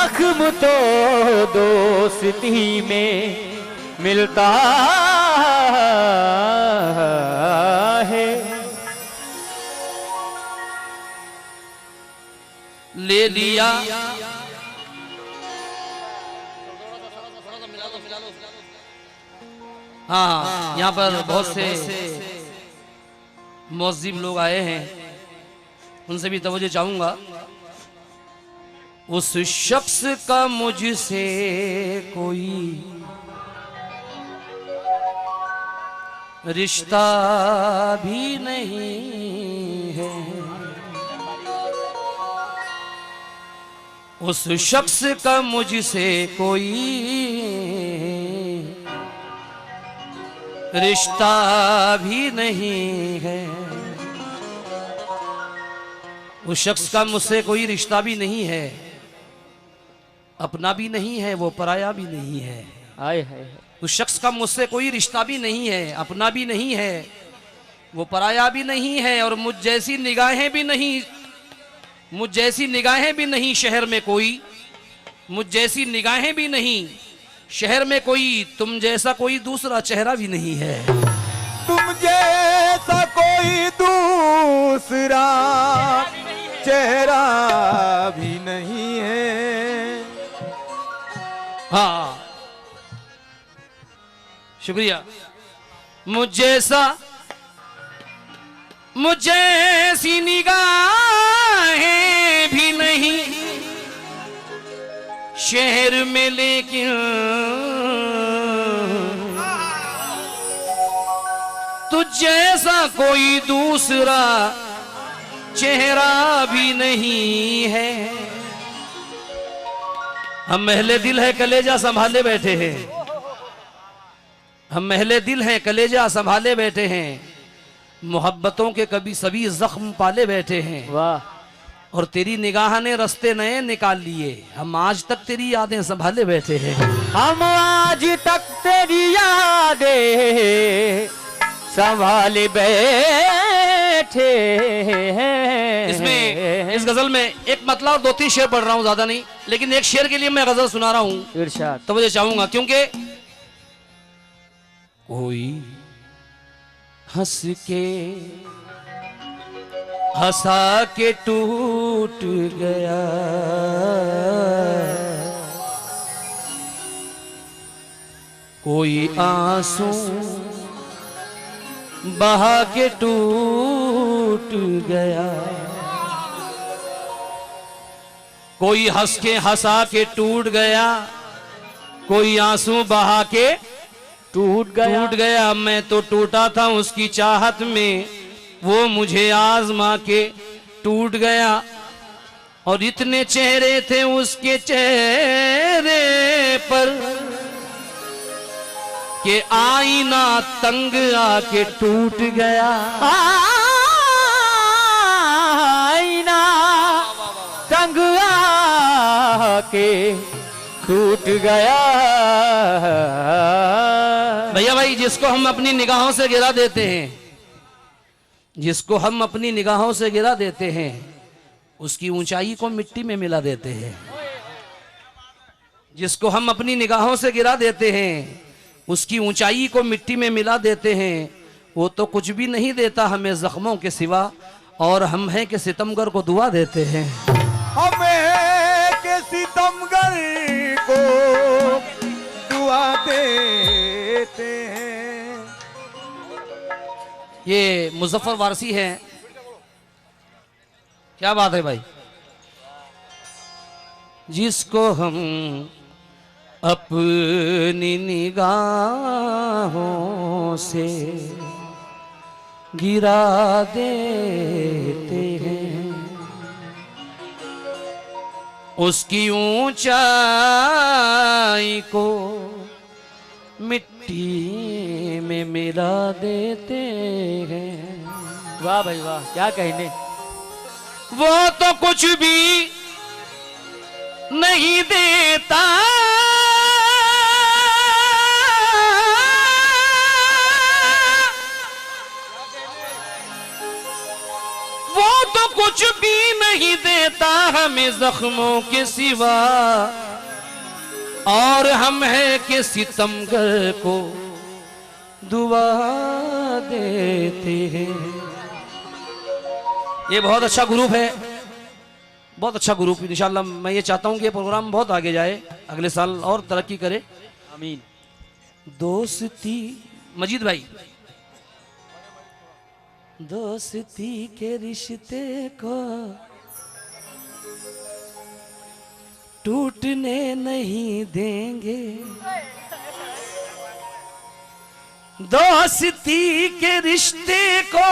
जख्म तो दोस्ती में मिलता है। ले लिया हाँ, यहाँ पर बहुत से मुअज्जिम लोग आए हैं, उनसे भी तवज्जो चाहूंगा। उस शख्स का मुझसे कोई रिश्ता भी नहीं है, उस शख्स का मुझसे कोई रिश्ता भी नहीं है, उस शख्स का मुझसे कोई रिश्ता भी नहीं है, अपना भी नहीं है, वो पराया भी नहीं है। आए है। उस शख्स का मुझसे कोई रिश्ता भी नहीं है, अपना भी नहीं है, वो पराया भी नहीं है, और मुझ जैसी निगाहें भी नहीं, मुझ जैसी निगाहें भी नहीं शहर में कोई, मुझ जैसी निगाहें भी नहीं शहर में कोई, तुम जैसा कोई दूसरा चेहरा भी नहीं है। तुम जैसा कोई दूसरा चेहरा भी नहीं है। हाँ, शुक्रिया। मुझ जैसी निगाहें भी नहीं शहर में, लेकिन तुझ जैसा कोई दूसरा चेहरा भी नहीं है। हम महले दिल है कलेजा संभाले बैठे हैं, हम महले दिल हैं कलेजा संभाले बैठे हैं, मोहब्बतों के कभी सभी जख्म पाले बैठे हैं। वाह। और तेरी निगाह ने रास्ते नए निकाल लिए, हम आज तक तेरी यादें संभाले बैठे हैं। हम आज तक तेरी यादें संभाले बैठे हैं। इसमें इस गजल में एक मतलब और 2-3 शेर पढ़ रहा हूँ, ज्यादा नहीं, लेकिन एक शेर के लिए मैं गजल सुना रहा हूँ, इरशाद। तो मुझे चाहूंगा, क्योंकि कोई हंस के हंसा के टूट गया, कोई आंसू बहा के टूट गया, कोई हंस के हंसा के टूट गया, कोई आंसू बहा के टूट गया। मैं तो टूटा था उसकी चाहत में, वो मुझे आजमा के टूट गया, और इतने चेहरे थे उसके चेहरे पर कि आईना तंग आके टूट गया। आईना तंग आके टूट गया। भैया भाई, जिसको हम अपनी निगाहों से गिरा देते हैं, जिसको हम अपनी निगाहों से गिरा देते हैं, उसकी ऊंचाई को मिट्टी में मिला देते हैं। जिसको हम अपनी निगाहों से गिरा देते हैं, उसकी ऊंचाई को मिट्टी में मिला देते हैं, वो तो कुछ भी नहीं देता हमें जख्मों के सिवा, और हम हैं कि सितमगर को दुआ देते हैं। हमें के सितमगर को दुआ देते हैं। ये मुजफ्फर वारसी है, क्या बात है भाई। जिसको हम अपनी निगाहों से गिरा देते हैं, उसकी ऊंचाई को मिट्टी में मिला देते हैं। वाह भाई वाह, क्या कहने। वो तो कुछ भी नहीं देता, वो तो कुछ भी नहीं नहीं देता हमें जख्मों के सिवा, और हम है कि सितमगर को दुआ देते हैं। ये बहुत अच्छा ग्रुप है, बहुत अच्छा ग्रुप। इंशाल्लाह मैं ये चाहता हूँ कि ये प्रोग्राम बहुत आगे जाए, अगले साल और तरक्की करे। आमीन। दोस्ती मजीद भाई, दोस्ती के रिश्ते को टूटने नहीं देंगे, दोस्ती के रिश्ते को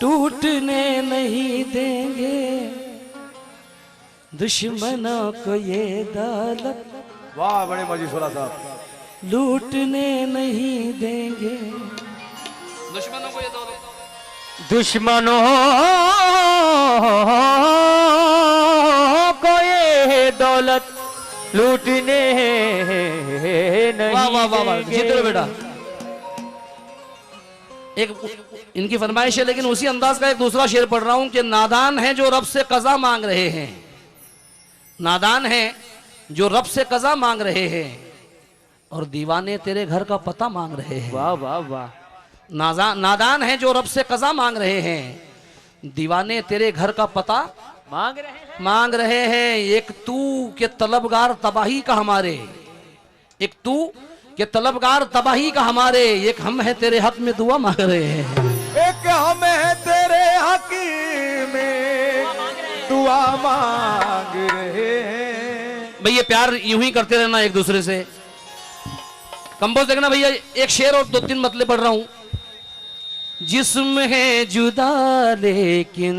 टूटने नहीं देंगे, दुश्मनों को ये दौलत वाह बड़े मजी सोला साहब, लूटने नहीं देंगे, दुश्मनों को ये दौलत, दुश्मनों को ये दौलत लूटने नहीं। वाह वाह वाह वाह, देंगे। जीत लो बेटा। एक इनकी फरमाइश है, लेकिन उसी अंदाज का एक दूसरा शेर पढ़ रहा हूं कि नादान है जो रब से कज़ा मांग रहे हैं, नादान है जो रब से कज़ा मांग रहे हैं, और दीवाने तेरे घर का पता मांग रहे हैं। वाह वाह वाह। नादान है जो रब से कज़ा मांग रहे हैं, दीवाने तेरे घर का पता मांग रहे हैं। एक तू के तलबगार तबाही का हमारे, एक तू के तलबगार तबाही का हमारे, एक हम है तेरे हक में दुआ मांग रहे हैं, एक हम है तेरे हक में दुआ मांग रहे हैं। भैया प्यार यूं ही करते रहना एक दूसरे से। कंपोज देखना भैया, एक शेर और 2-3 मतले पढ़ रहा हूं। जिस्म है जुदा लेकिन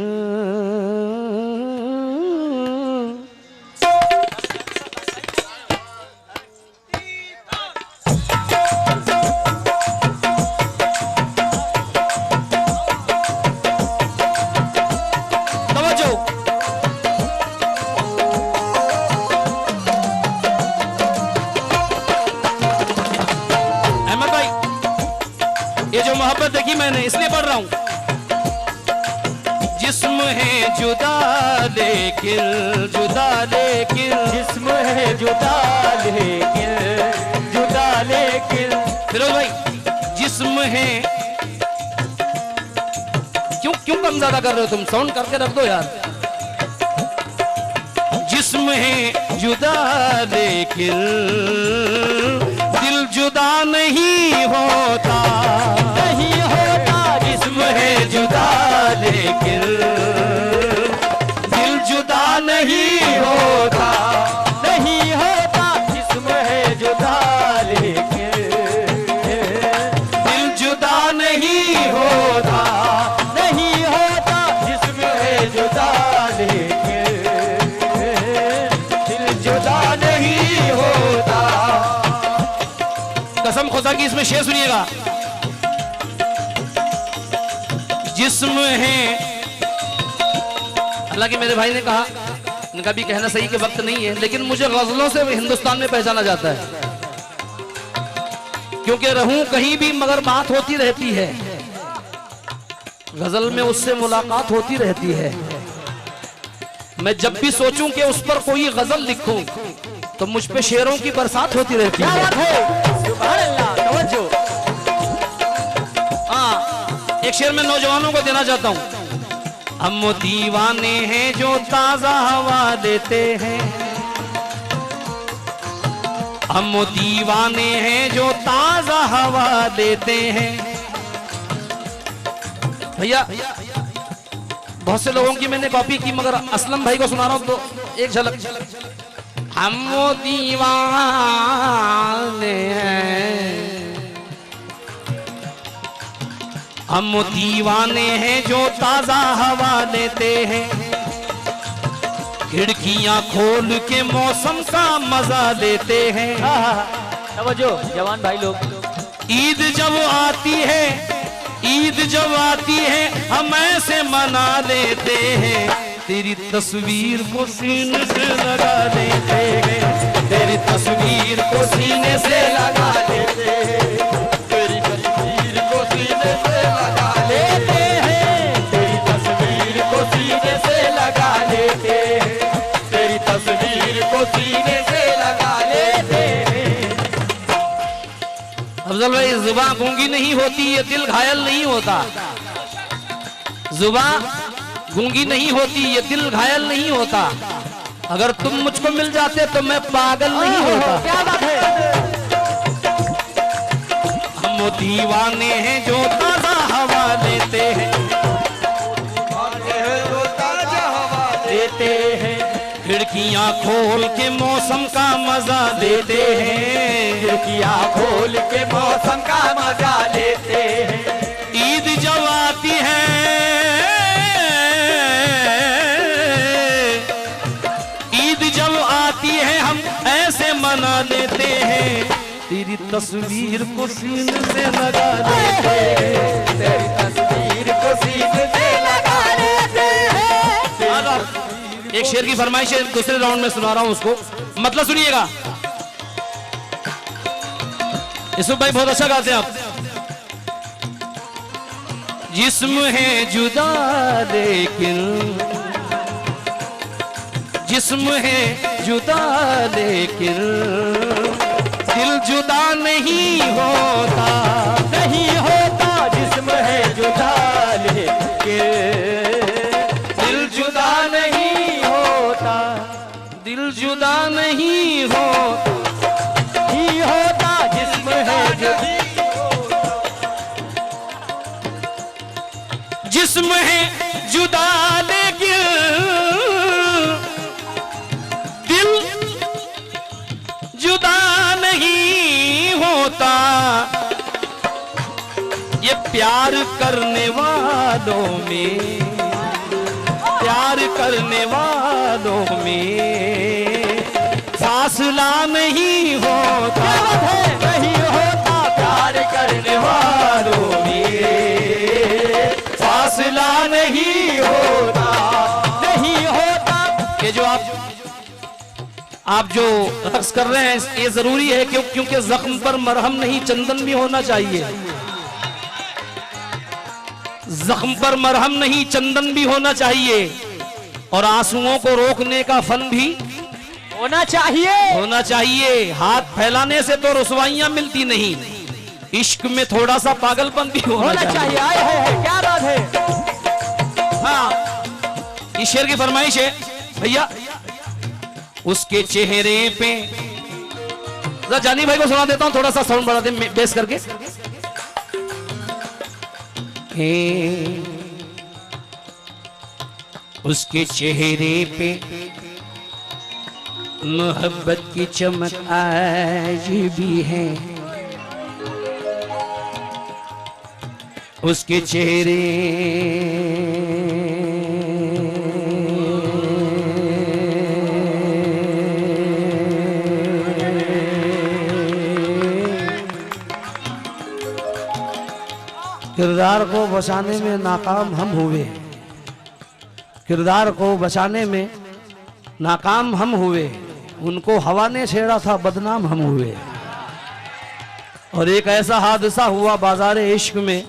मोहब्बत देखी मैंने इसलिए पढ़ रहा हूं। जिस्म है जुदा लेकिन, जुदा लेकिन, जिस्म है जुदा लेकिन, जुदा लेकिन। फिरोज भाई, जिस्म है क्यों क्यों कम ज्यादा कर रहे हो तुम? साउंड करके रख दो यार। जिस्म है जुदा लेकिन दिल जुदा नहीं होता, नहीं होता। जिस्म है जुदा लेकिन दिल जुदा नहीं होता, नहीं होता। जिस्म है जुदा लेकिन दिल जुदा नहीं होता, नहीं होता। जिस्म है जुदा लेकिन दिल जुदा नहीं होता। कसम खुदा की इसमें शेर सुनिएगा। जिस्म है, हालांकि मेरे भाई ने कहा, इनका भी कहना सही कि वक्त नहीं है, लेकिन मुझे गजलों से हिंदुस्तान में पहचाना जाता है, क्योंकि रहूं कहीं भी मगर बात होती रहती है, गजल में उससे मुलाकात होती रहती है। मैं जब भी सोचूं कि उस पर कोई गजल लिखूं तो मुझ पे शेरों की बरसात होती रहती है। सुभान अल्लाह, तवज्जो। एक शेर में नौजवानों को देना चाहता हूं। हम दीवाने हैं जो ताजा हवा देते हैं, हम दीवाने हैं जो ताजा हवा देते हैं। भैया बहुत से लोगों की मैंने कॉपी की, मगर असलम भाई को सुना रहा हूं तो एक झलक। हम दीवाने हैं, हम दीवाने हैं जो ताजा हवा लेते हैं, खिड़कियां खोल के मौसम का मजा लेते हैं। तवज्जो जवान भाई लोग। ईद जब आती है, ईद जब आती है हम ऐसे मना लेते हैं, तेरी तस्वीर को सीने से लगा लेते हैं, तेरी तस्वीर को सीने से लगा लेते हैं, तेरी तस्वीर को सीने से लगा लेते हैं, तेरी तस्वीर को सीने जुबान गूंगी नहीं होती, ये दिल घायल नहीं होता। जुबान गूंगी नहीं होती, ये दिल घायल नहीं होता। अगर तुम मुझको मिल जाते तो मैं पागल नहीं होता। क्या बात है। हम वो दीवाने हैं जो ताजा हवा लेते हैं, देते हैं खिड़कियां खोल के मौसम का मजा देते हैं, खिड़कियां खोल के मौसम का मजा लेते हैं। ईद जब आती है, ईद जब आती है हम ऐसे मना लेते हैं, तेरी तस्वीर को सीने से लगा लेते हैं, तेरी तस्वीर को सीने से लगा लेते हैं। एक शेर की फरमाइश है, दूसरे राउंड में सुना रहा हूं उसको, मतलब सुनिएगा। यूसुफ भाई बहुत अच्छा गाते हैं आप। जिस्म है जुदा लेकिन, जिस्म है जुदा लेकिन दिल जुदा नहीं होता, नहीं होता। जिस्म है जुदा लेकिन दिल जुदा नहीं होता, दिल जुदा नहीं होता। नहीं होता। जिस्म है जुदा, जिस्म है जुदा लेकिन दिल जुदा नहीं होता। ये प्यार करने वालों में, प्यार करने वालों में फासला नहीं होता, नहीं होता। प्यार करने वालों में फासला नहीं होता, नहीं होता। ये जो आप जो रक्स कर रहे हैं ये जरूरी है क्योंकि जख्म पर मरहम नहीं चंदन भी होना चाहिए। जख्म पर मरहम नहीं चंदन भी होना चाहिए, और आंसुओं को रोकने का फन भी होना चाहिए। होना चाहिए। हाथ फैलाने से तो रुसवाइयां मिलती नहीं, इश्क में थोड़ा सा पागलपन भी होना चाहिए। आए है, क्या बात है। हाँ, इस शेर की फरमाइश है भैया। उसके चेहरे पे, जानी भाई को सुना देता हूं, थोड़ा सा साउंड बढ़ा दे बेस करके। उसके चेहरे पे मोहब्बत की चमक आज भी है, उसके चेहरे किरदार को बचाने में नाकाम हम हुए, किरदार को बचाने में नाकाम हम हुए, उनको हवा ने छेड़ा था बदनाम हम हुए। और एक ऐसा हादसा हुआ बाजार इश्क में,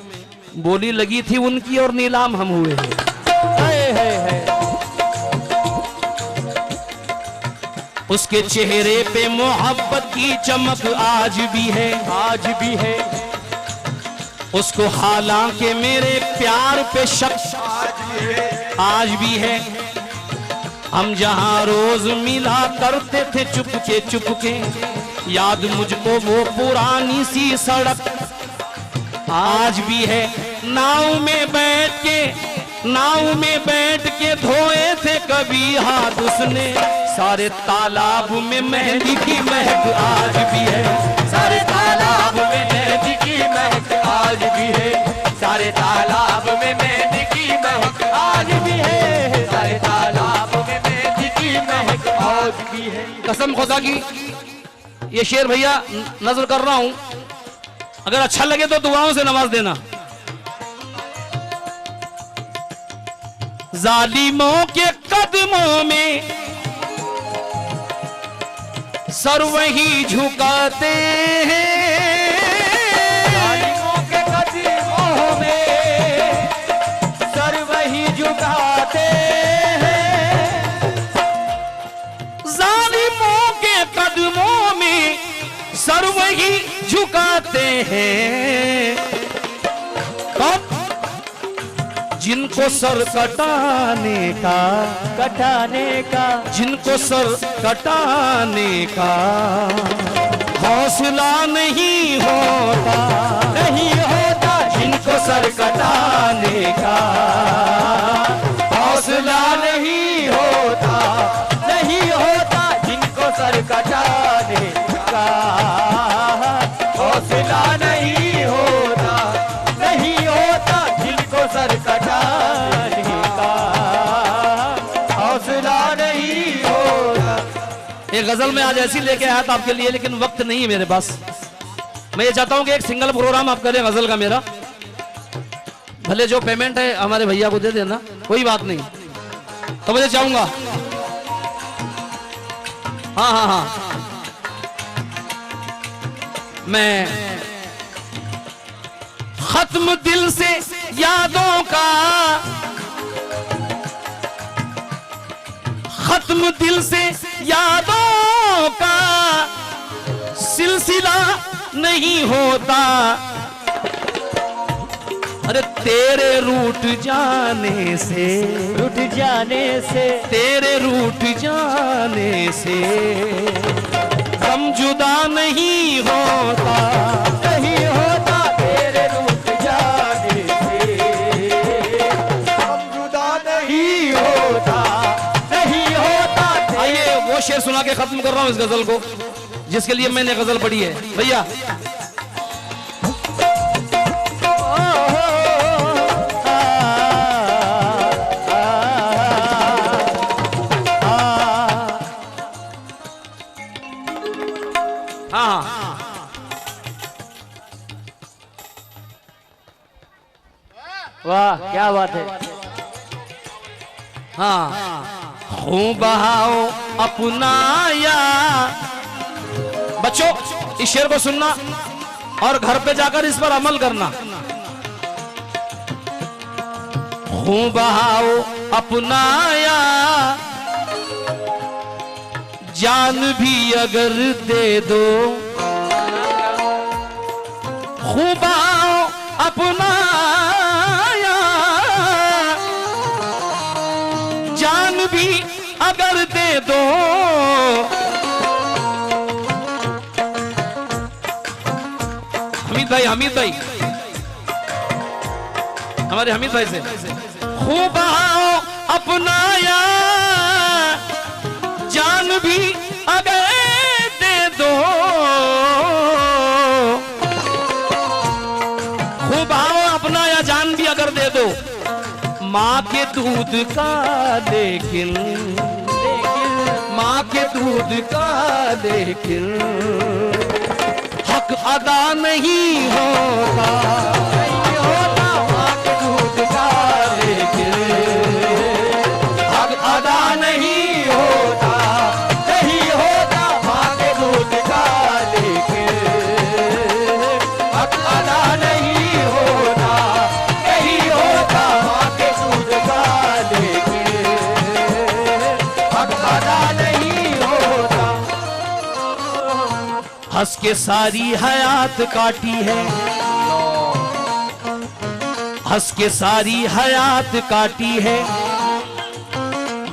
बोली लगी थी उनकी और नीलाम हम हुए। उसके चेहरे पे मोहब्बत की चमक आज भी है, आज भी है। उसको हालांकि मेरे प्यार पे शक आज भी है। हम जहां रोज मिला करते थे चुपके चुपके, याद मुझको वो पुरानी सी सड़क आज भी है। नाव में बैठ के धोए थे कभी हाथ उसने, सारे तालाब में मेहंदी की महक आज भी है, सारे तालाब में मेहंदी की महक आज भी है, सारे तालाब में मेहंदी की महक आज भी है, सारे तालाब में मेहंदी की महक आज भी है। कसम खुदा की ये शेर भैया नजर कर रहा हूं, अगर अच्छा लगे तो दुआओं से नवाज देना। जालिमों के कदमों में सर वही झुकाते हैं, जालिमों के कदमों में सर वही झुकाते हैं, जालिमों के कदमों में सर वही झुकाते हैं। कौन? जिनको सर कटाने का, जिनको सर कटाने का हौसला नहीं होता, जिनको सर कटाने का हौसला नहीं होता, जिनको सर कटाने का हौसला नहीं होता, जिनको सर कटाने का हौसला नहीं होता। एक गजल में आज ऐसी लेके आया था आपके लिए, लेकिन वक्त नहीं है मेरे पास। मैं ये चाहता हूं कि एक सिंगल प्रोग्राम आप करें गजल का मेरा, भले जो पेमेंट है हमारे भैया को दे देना, कोई बात नहीं। तो मुझे चाहूंगा, हाँ हाँ हाँ, मैं खत्म दिल से यादों का, खत्म दिल से यादों का सिलसिला नहीं होता। अरे तेरे रूठ जाने से, तेरे रूठ जाने से गम जुदा नहीं होता, तेरे रूठ जाने से हम जुदा नहीं होता। आइए वो शेर सुना के खत्म कर रहा हूं इस गजल को, जिसके लिए मैंने गजल पढ़ी है। भैया वाह क्या बात है। हाँ, खूब बहाओ अपनाया। बच्चों इस शेर को सुनना और घर पे जाकर इस पर अमल करना। खूब बहाओ अपनाया, जान भी अगर दे दो। खूब बहाओ अपनाया, जान भी अगर दे दो। हमीद भाई हमारे हमीद भाई से, खूब आओ अपनाया, जान भी अगर दे दो। खूब आओ अपनाया, जान भी अगर दे दो। माँ के दूध का लेकिन माँ के दूध का लेकिन हक अदा नहीं होता। माँ के दूध का लेकिन हक अदा नहीं होता। नहीं होता। माँ के दूध का लेकिन हक अदा नहीं होता। नहीं होता। माँ के दूध का लेकिन हक अदा नहीं होता। हंस के सारी हयात काटी है, हंस के सारी हयात काटी है।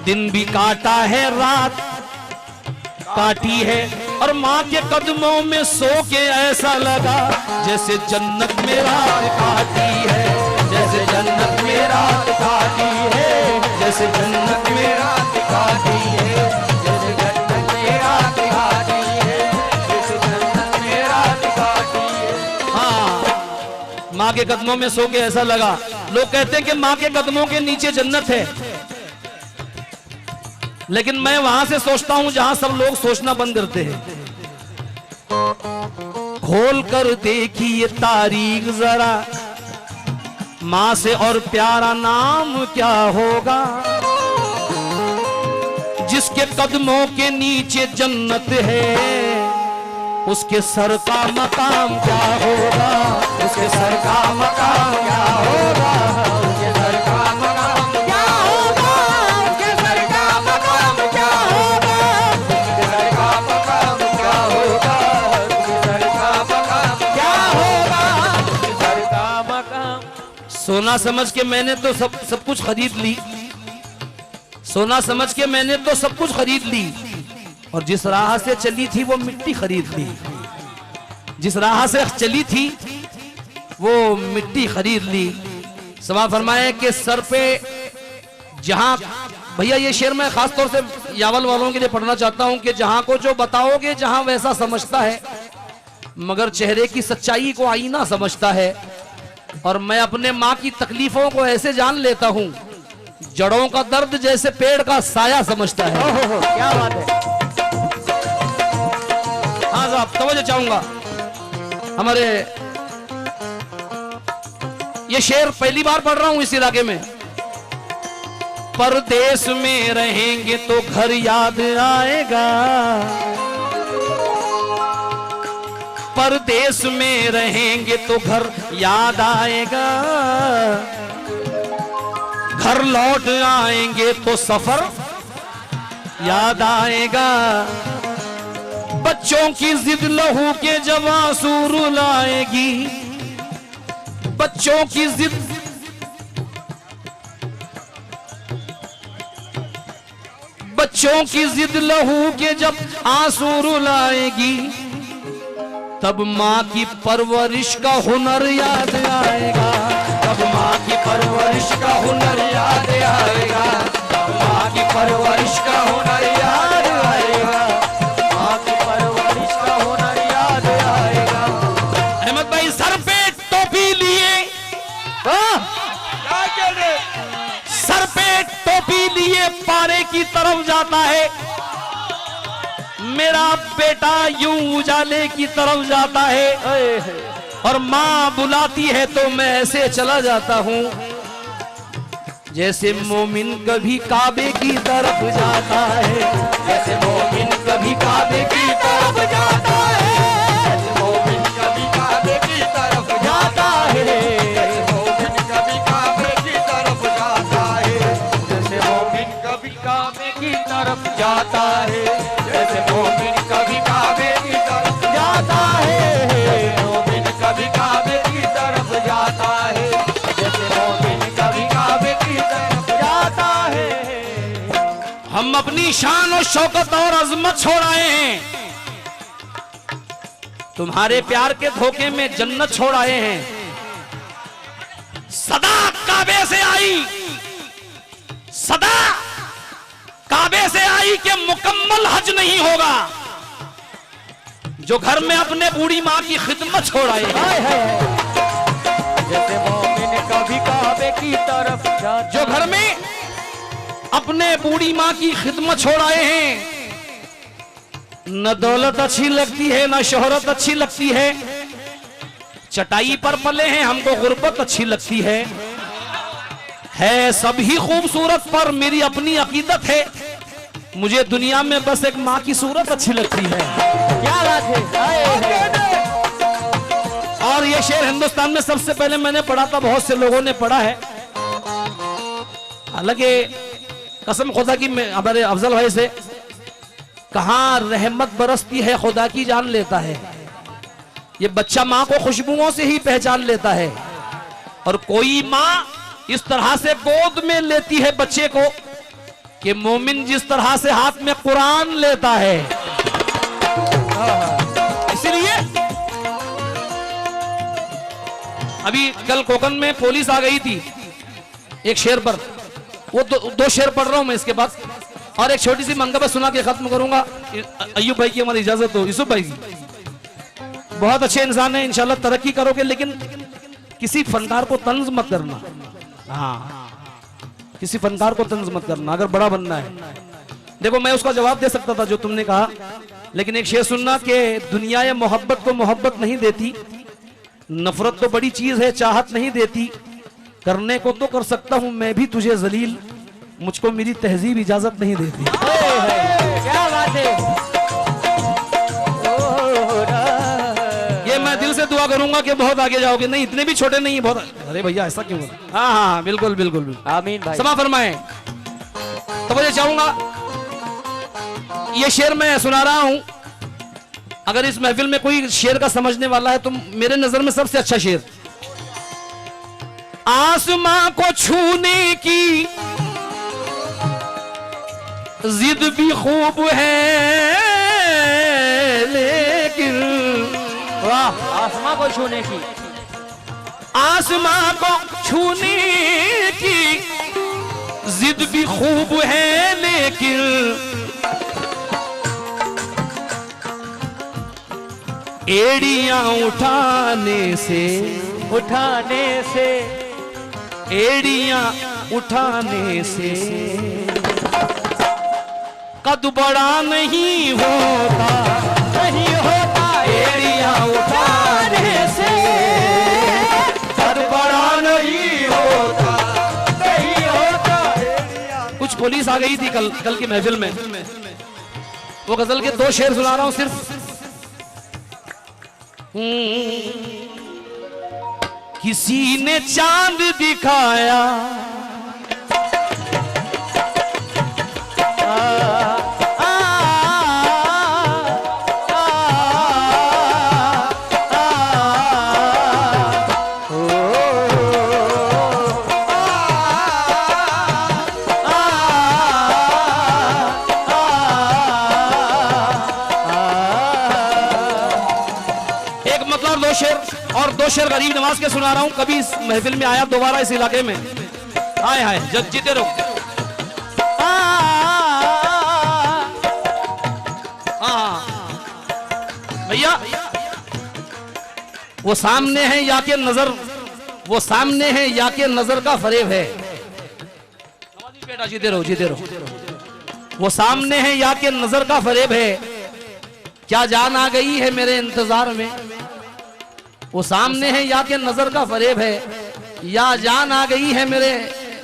दिन भी काटा है, रात काटी है। और माँ के कदमों में सो के ऐसा लगा जैसे जन्नत में रात काटी है। जैसे जन्नत में रात काटी है। जैसे जन्नत में रात काटी है। जैसे जन्नत में रात काटी है। जैसे जन्नत में रात काटी है। हाँ, माँ के कदमों में सो के ऐसा लगा। लोग कहते हैं कि माँ के कदमों के नीचे जन्नत है, लेकिन मैं वहां से सोचता हूं जहां सब लोग सोचना बंद करते हैं। खोल कर देखिए तारीख जरा, माँ से और प्यारा नाम क्या होगा। जिसके कदमों के नीचे जन्नत है, उसके सर का मकाम क्या होगा। उसके सर का मकाम क्या होगा। उसके सर का मकाम क्या होगा। उसके सर का मकाम क्या होगा। उसके सर का मकाम क्या होगा। उसके सर का मकाम सोना समझ के मैंने तो सब कुछ खरीद ली, सोना समझ के मैंने तो सब कुछ खरीद ली, और जिस राह से चली थी वो मिट्टी खरीद ली। जिस राह से चली थी वो मिट्टी खरीद ली। समा फरमाए कि सर पे जहां, भैया ये शेर मैं खास तौर से यावल वालों के लिए पढ़ना चाहता हूं कि जहां को जो बताओगे जहां वैसा समझता है, मगर चेहरे की सच्चाई को आईना समझता है। और मैं अपने माँ की तकलीफों को ऐसे जान लेता हूं, जड़ों का दर्द जैसे पेड़ का साया समझता है। क्या बात है। हाँ साहब, तवज्जो चाहूंगा। हमारे ये शेर पहली बार पढ़ रहा हूं इस इलाके में। परदेश में रहेंगे तो घर याद आएगा, परदेश में रहेंगे तो घर याद आएगा, घर लौट आएंगे तो सफर याद आएगा। बच्चों की जिद लहू के जब आंसू रुलाएगी, बच्चों की जिद, बच्चों की जिद लहू के जब आंसू रुलाएगी, तब माँ की परवरिश का हुनर याद आएगा, तब माँ की परवरिश का हुनर याद आएगा, तब माँ की परवरिश का हुनर याद आएगा, माँ की परवरिश का हुनर याद आएगा। अहमद भाई सर पे टोपी लिए, सर पे टोपी लिए पारे की तरफ जाता है, मेरा बेटा यूं उजाले की तरफ जाता है, और माँ बुलाती है तो मैं ऐसे चला जाता हूँ जैसे मोमिन कभी काबे की तरफ जाता है, जैसे मोमिन कभी काबे की तरफ जाता है, जैसे मोमिन कभी काबे की तरफ जाता है, जैसे मोमिन कभी काबे की तरफ जाता है, जैसे मोमिन कभी काबे की तरफ जाता है, जैसे मोमिन कभी काबे की तरफ जाता है, मोमिन कभी काबे की तरफ जाता है, जैसे मोमिन कभी काबे की तरफ जाता है। हम अपनी शान और शौकत और अजमत छोड़ आए हैं, तुम्हारे प्यार के धोखे में जन्नत छोड़ आए हैं। सदा काबे से आई, सदा काबे से आई कि मुकम्मल हज नहीं होगा जो घर में अपने बूढ़ी माँ की खिदमत छोड़ आए हैं। जैसे मोमिन कभी काबे की तरफ जाता, जो घर में अपने बूढ़ी माँ की खिदमत छोड़ आए हैं। न दौलत अच्छी लगती है, न शोहरत अच्छी लगती है, चटाई पर पले हैं, हमको गुर्बत अच्छी लगती है सभी खूबसूरत पर मेरी अपनी अकीदत है, मुझे दुनिया में बस एक माँ की सूरत अच्छी लगती है। क्या बात है। और ये शेर हिंदुस्तान में सबसे पहले मैंने पढ़ा था, बहुत से लोगों ने पढ़ा है, हालांकि कसम खुदा की हमारे अफजल भाई से, कहां रहमत बरसती है खुदा की जान लेता है। ये बच्चा माँ को खुशबुओं से ही पहचान लेता है, और कोई माँ इस तरह से गोद में लेती है बच्चे को कि मोमिन जिस तरह से हाथ में कुरान लेता है। इसीलिए अभी कल कोकन में पुलिस आ गई थी एक शेर पर, वो दो शेर पढ़ रहा हूं मैं इसके बाद, और एक छोटी सी मंगबत सुना के खत्म करूंगा। अय्यूब भाई की हमारी इजाजत हो, यूसुफ भाई की, बहुत अच्छे इंसान है, इंशाल्लाह तरक्की करोगे, लेकिन किसी फनकार को तंज मत करना। हाँ, किसी फनकार को तंज मत करना अगर बड़ा बनना है। देखो मैं उसका जवाब दे सकता था जो तुमने कहा, लेकिन एक शेर सुनना कि दुनिया ये मोहब्बत को मोहब्बत नहीं देती, नफरत तो बड़ी चीज है चाहत नहीं देती, करने को तो कर सकता हूं मैं भी तुझे जलील, मुझको मेरी तहजीब इजाजत नहीं देती। क्या बात है। ये मैं दिल से दुआ करूंगा कि बहुत आगे जाओगे, नहीं इतने भी छोटे नहीं, बहुत। अरे भैया ऐसा क्यों? हाँ हाँ बिल्कुल बिल्कुल बिल्कुल, आमीन भाई। समा फरमाए। तो मुझे चाहूंगा ये शेर मैं सुना रहा हूं, अगर इस महफिल में कोई शेर का समझने वाला है तो मेरे नजर में सबसे अच्छा शेर आसमां को छूने की जिद भी खूब है, लेकिन वाह, आसमां को छूने की, आसमां को छूने की जिद भी खूब है, लेकिन एड़ियां उठाने से एड़ियां उठाने से कद बड़ा नहीं होता, नहीं होता, एड़ियां उठाने से कद बड़ा नहीं होता, नहीं होता। कुछ पुलिस आ गई थी कल की महफिल में, वो गजल के 2 शेर सुना रहा हूं सिर्फ। किसी ने चांद दिखाया, और 2 शेर गरीब नवाज के सुना रहा हूं। कभी इस महफिल में आया दोबारा इस इलाके में, हाय हाय जग जीते रहो। भैया वो सामने है या के नजर, वो सामने है या के नजर का फरेब है। बेटा जीते रहो, जीते रहो। वो सामने है या के नजर का फरेब है, क्या जान आ गई है मेरे इंतजार में। वो सामने है या के नजर का फरेब है, या जान आ गई है मेरे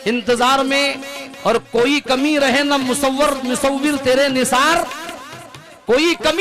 इंतजार में। और कोई कमी रहे न मुसव्विर तेरे निसार, कोई कमी